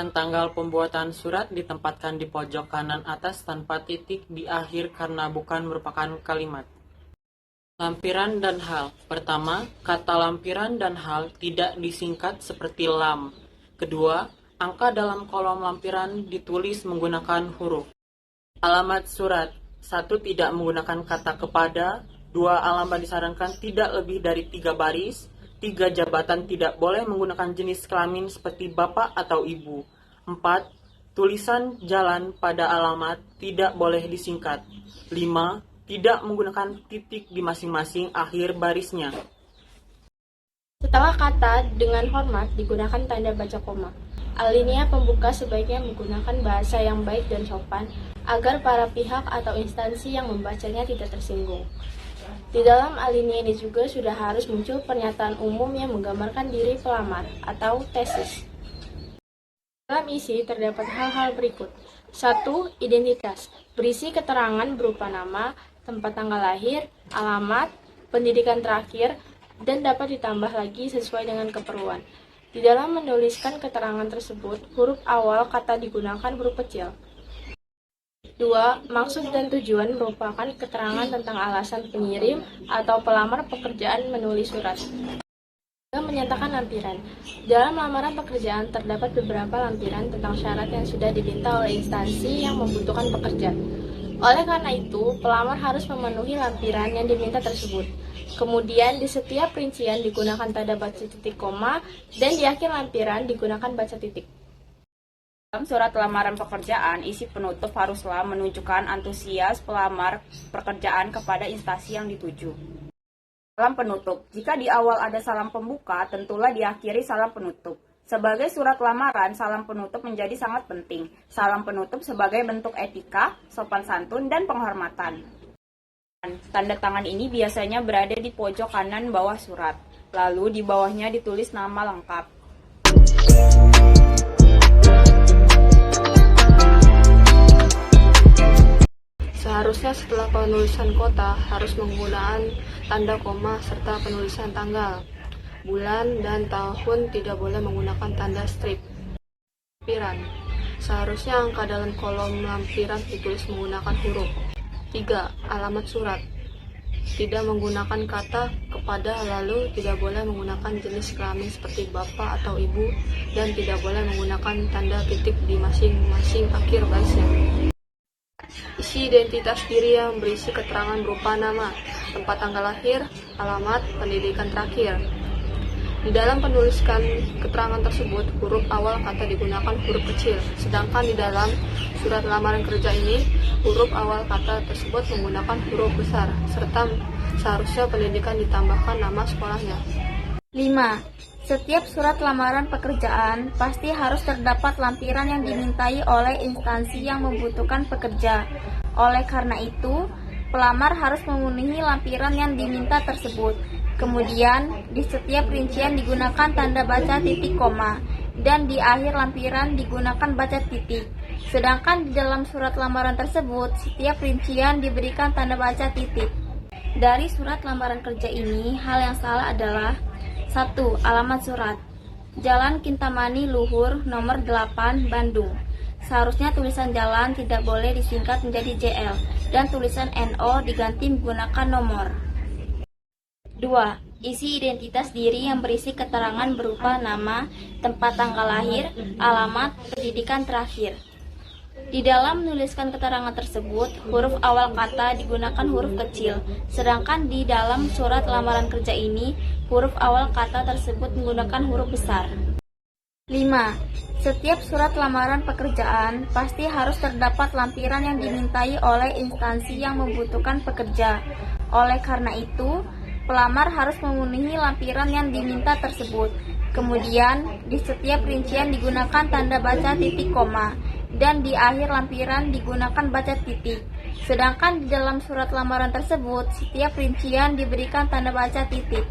dan tanggal pembuatan surat ditempatkan di pojok kanan atas tanpa titik di akhir karena bukan merupakan kalimat. Lampiran dan hal. Pertama, kata lampiran dan hal tidak disingkat seperti lam. Kedua, angka dalam kolom lampiran ditulis menggunakan huruf. Alamat surat. 1. Tidak menggunakan kata kepada. 2. Alamat disarankan tidak lebih dari 3 baris. 3. Jabatan tidak boleh menggunakan jenis kelamin seperti bapak atau ibu. 4. Tulisan jalan pada alamat tidak boleh disingkat. 5. Tidak menggunakan titik di masing-masing akhir barisnya. Setelah kata dengan hormat digunakan tanda baca koma. Alinea pembuka sebaiknya menggunakan bahasa yang baik dan sopan agar para pihak atau instansi yang membacanya tidak tersinggung. Di dalam alinea ini juga sudah harus muncul pernyataan umum yang menggambarkan diri pelamar atau tesis. Dalam isi terdapat hal-hal berikut. 1. Identitas. Berisi keterangan berupa nama, tempat tanggal lahir, alamat, pendidikan terakhir, dan dapat ditambah lagi sesuai dengan keperluan. Di dalam menuliskan keterangan tersebut, huruf awal kata digunakan huruf kecil. 2. Maksud dan tujuan merupakan keterangan tentang alasan pengirim atau pelamar pekerjaan menulis surat. 3. Menyatakan lampiran. Dalam lamaran pekerjaan terdapat beberapa lampiran tentang syarat yang sudah diminta oleh instansi yang membutuhkan pekerja. Oleh karena itu, pelamar harus memenuhi lampiran yang diminta tersebut. Kemudian, di setiap rincian digunakan tanda baca titik koma, dan di akhir lampiran digunakan baca titik. Dalam surat lamaran pekerjaan, isi penutup haruslah menunjukkan antusias pelamar pekerjaan kepada instansi yang dituju. Salam penutup. Jika di awal ada salam pembuka, tentulah diakhiri salam penutup. Sebagai surat lamaran, salam penutup menjadi sangat penting. Salam penutup sebagai bentuk etika, sopan santun, dan penghormatan. Tanda tangan ini biasanya berada di pojok kanan bawah surat. Lalu di bawahnya ditulis nama lengkap. Seharusnya setelah penulisan kota harus menggunakan tanda koma serta penulisan tanggal, bulan, dan tahun tidak boleh menggunakan tanda strip. Lampiran. Seharusnya angka dalam kolom lampiran ditulis menggunakan huruf. 3. Alamat surat. Tidak menggunakan kata kepada, lalu tidak boleh menggunakan jenis kelamin seperti bapak atau ibu, dan tidak boleh menggunakan tanda titik di masing-masing akhir barisnya. Isi identitas diri yang berisi keterangan berupa nama, tempat tanggal lahir, alamat, pendidikan terakhir. Di dalam penuliskan keterangan tersebut, huruf awal kata digunakan huruf kecil, sedangkan di dalam surat lamaran kerja ini, huruf awal kata tersebut menggunakan huruf besar, serta seharusnya pendidikan ditambahkan nama sekolahnya. 5. Setiap surat lamaran pekerjaan pasti harus terdapat lampiran yang dimintai oleh instansi yang membutuhkan pekerja. Oleh karena itu, pelamar harus memenuhi lampiran yang diminta tersebut. Kemudian, di setiap rincian digunakan tanda baca titik koma, dan di akhir lampiran digunakan baca titik. Sedangkan di dalam surat lamaran tersebut, setiap rincian diberikan tanda baca titik. Dari surat lamaran kerja ini, hal yang salah adalah 1. Alamat surat. Jalan Kintamani Luhur, nomor 8, Bandung. Seharusnya tulisan jalan tidak boleh disingkat menjadi JL, dan tulisan NO diganti menggunakan nomor. 2. Isi identitas diri yang berisi keterangan berupa nama, tempat tanggal lahir, alamat, pendidikan terakhir. Di dalam menuliskan keterangan tersebut, huruf awal kata digunakan huruf kecil, sedangkan di dalam surat lamaran kerja ini, huruf awal kata tersebut menggunakan huruf besar. 5. Setiap surat lamaran pekerjaan pasti harus terdapat lampiran yang dimintai oleh instansi yang membutuhkan pekerja. Oleh karena itu, pelamar harus memenuhi lampiran yang diminta tersebut. Kemudian, di setiap rincian digunakan tanda baca titik koma, dan di akhir lampiran digunakan baca titik. Sedangkan di dalam surat lamaran tersebut, setiap rincian diberikan tanda baca titik.